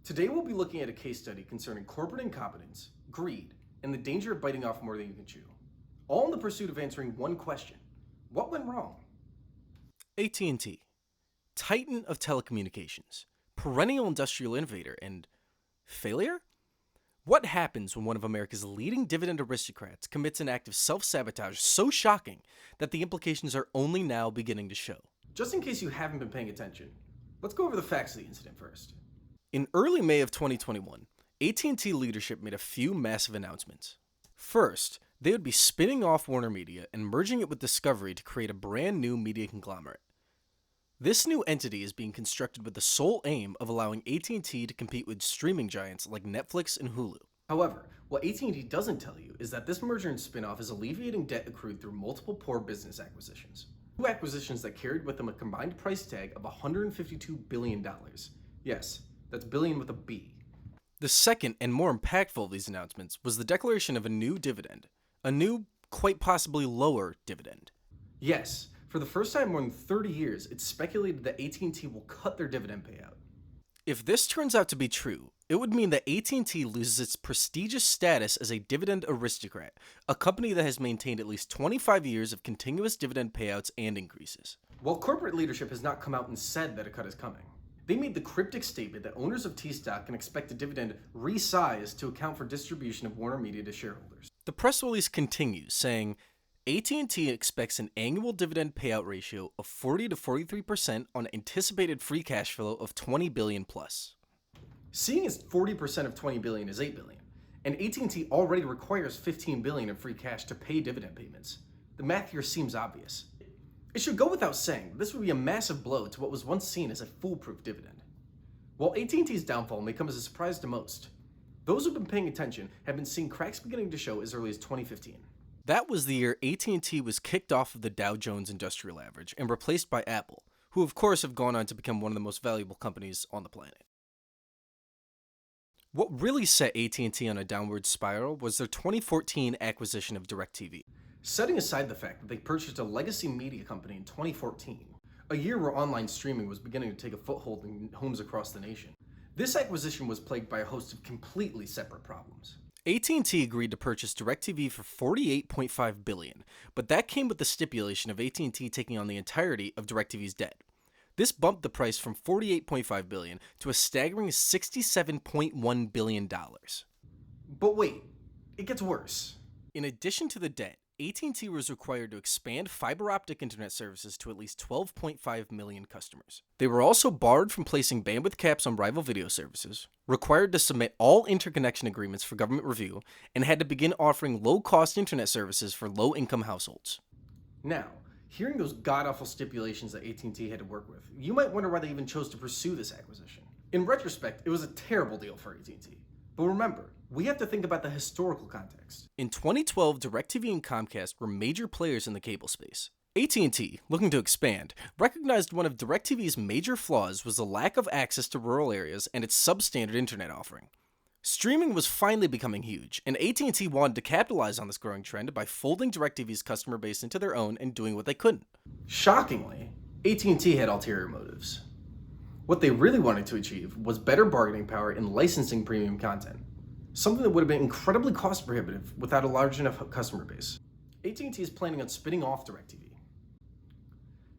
Today we'll be looking at a case study concerning corporate incompetence, greed, and the danger of biting off more than you can chew. All in the pursuit of answering one question: what went wrong? AT&T, titan of telecommunications, perennial industrial innovator, and failure? What happens when one of America's leading dividend aristocrats commits an act of self-sabotage so shocking that the implications are only now beginning to show? Just in case you haven't been paying attention, let's go over the facts of the incident first. In early May of 2021, AT&T leadership made a few massive announcements. First, they would be spinning off Warner Media and merging it with Discovery to create a brand new media conglomerate. This new entity is being constructed with the sole aim of allowing AT&T to compete with streaming giants like Netflix and Hulu. However, what AT&T doesn't tell you is that this merger and spin-off is alleviating debt accrued through multiple poor business acquisitions. Two acquisitions that carried with them a combined price tag of $152 billion. Yes, that's billion with a B. The second and more impactful of these announcements was the declaration of a new dividend, a new, quite possibly lower dividend. Yes, for the first time in more than 30 years, it's speculated that AT&T will cut their dividend payout. If this turns out to be true, it would mean that AT&T loses its prestigious status as a dividend aristocrat, a company that has maintained at least 25 years of continuous dividend payouts and increases. While corporate leadership has not come out and said that a cut is coming, they made the cryptic statement that owners of T-stock can expect a dividend resized to account for distribution of Warner Media to shareholders. The press release continues, saying, AT&T expects an annual dividend payout ratio of 40 to 43% on anticipated free cash flow of $20 billion plus. Seeing as 40% of $20 billion is $8 billion, and AT&T already requires $15 billion in free cash to pay dividend payments, the math here seems obvious. It should go without saying that this would be a massive blow to what was once seen as a foolproof dividend. While AT&T's downfall may come as a surprise to most, those who've been paying attention have been seeing cracks beginning to show as early as 2015. That was the year AT&T was kicked off of the Dow Jones Industrial Average and replaced by Apple, who of course have gone on to become one of the most valuable companies on the planet. What really set AT&T on a downward spiral was their 2014 acquisition of DirecTV. Setting aside the fact that they purchased a legacy media company in 2014, a year where online streaming was beginning to take a foothold in homes across the nation, this acquisition was plagued by a host of completely separate problems. AT&T agreed to purchase DirecTV for $48.5 billion, but that came with the stipulation of AT&T taking on the entirety of DirecTV's debt. This bumped the price from $48.5 billion to a staggering $67.1 billion. But wait, it gets worse. In addition to the debt, AT&T was required to expand fiber optic internet services to at least 12.5 million customers. They were also barred from placing bandwidth caps on rival video services, required to submit all interconnection agreements for government review, and had to begin offering low-cost internet services for low-income households. Now, hearing those god-awful stipulations that AT&T had to work with, you might wonder why they even chose to pursue this acquisition. In retrospect, it was a terrible deal for AT&T. But remember, we have to think about the historical context. In 2012, DirecTV and Comcast were major players in the cable space. AT&T, looking to expand, recognized one of DirecTV's major flaws was the lack of access to rural areas and its substandard internet offering. Streaming was finally becoming huge, and AT&T wanted to capitalize on this growing trend by folding DirecTV's customer base into their own and doing what they couldn't. Shockingly, AT&T had ulterior motives. What they really wanted to achieve was better bargaining power in licensing premium content, something that would have been incredibly cost prohibitive without a large enough customer base. AT&T is planning on spinning off DirecTV.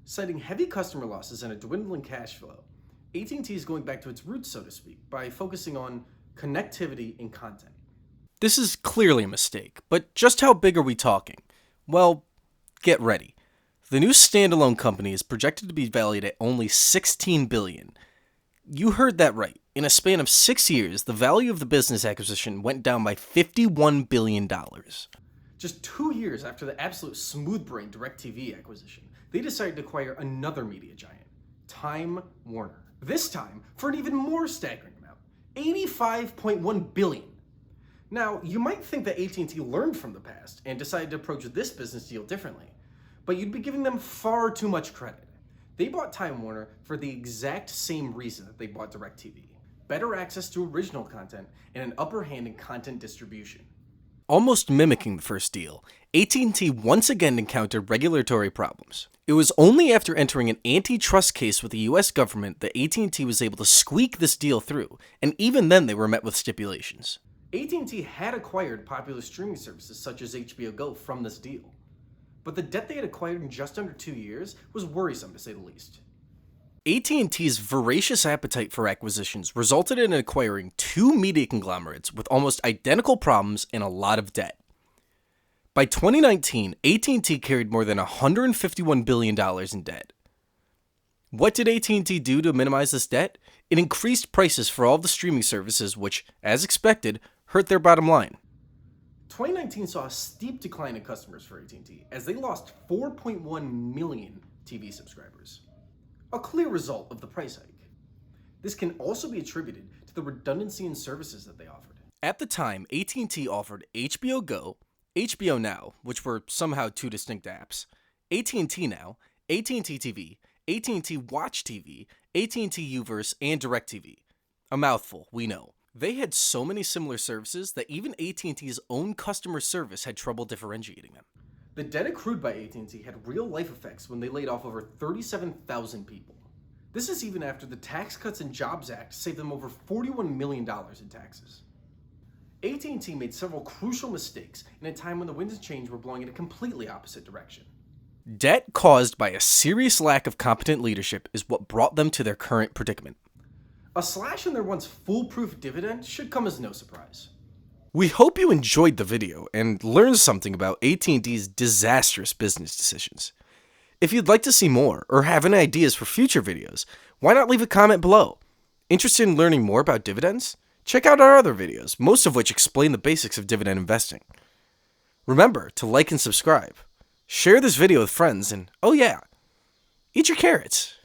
Citing heavy customer losses and a dwindling cash flow, AT&T is going back to its roots, so to speak, by focusing on connectivity and content. This is clearly a mistake, but just how big are we talking? Well, get ready. The new standalone company is projected to be valued at only $16 billion. You heard that right. In a span of 6 years, the value of the business acquisition went down by $51 billion. Just 2 years after the absolute smooth-brained DirecTV acquisition, they decided to acquire another media giant, Time Warner. This time for an even more staggering amount, $85.1 billion. Now, you might think that AT&T learned from the past and decided to approach this business deal differently, but you'd be giving them far too much credit. They bought Time Warner for the exact same reason that they bought DirecTV: better access to original content and an upper hand in content distribution. Almost mimicking the first deal, AT&T once again encountered regulatory problems. It was only after entering an antitrust case with the US government that AT&T was able to squeak this deal through, and even then they were met with stipulations. AT&T had acquired popular streaming services such as HBO Go from this deal, but the debt they had acquired in just under 2 years was worrisome to say the least. AT&T's voracious appetite for acquisitions resulted in acquiring two media conglomerates with almost identical problems and a lot of debt. By 2019, AT&T carried more than $151 billion in debt. What did AT&T do to minimize this debt? It increased prices for all of the streaming services, which, as expected, hurt their bottom line. 2019 saw a steep decline in customers for AT&T as they lost 4.1 million TV subscribers. A clear result of the price hike. This can also be attributed to the redundancy in services that they offered. At the time, AT&T offered HBO Go, HBO Now, which were somehow two distinct apps, AT&T Now, AT&T TV, AT&T Watch TV, AT&T Uverse, and DirecTV. A mouthful, we know. They had so many similar services that even AT&T's own customer service had trouble differentiating them. The debt accrued by AT&T had real-life effects when they laid off over 37,000 people. This is even after the Tax Cuts and Jobs Act saved them over $41 million in taxes. AT&T made several crucial mistakes in a time when the winds of change were blowing in a completely opposite direction. Debt caused by a serious lack of competent leadership is what brought them to their current predicament. A slash in their once foolproof dividend should come as no surprise. We hope you enjoyed the video and learned something about AT&T's disastrous business decisions. If you'd like to see more or have any ideas for future videos, why not leave a comment below? Interested in learning more about dividends? Check out our other videos, most of which explain the basics of dividend investing. Remember to like and subscribe. Share this video with friends and, oh yeah, eat your carrots.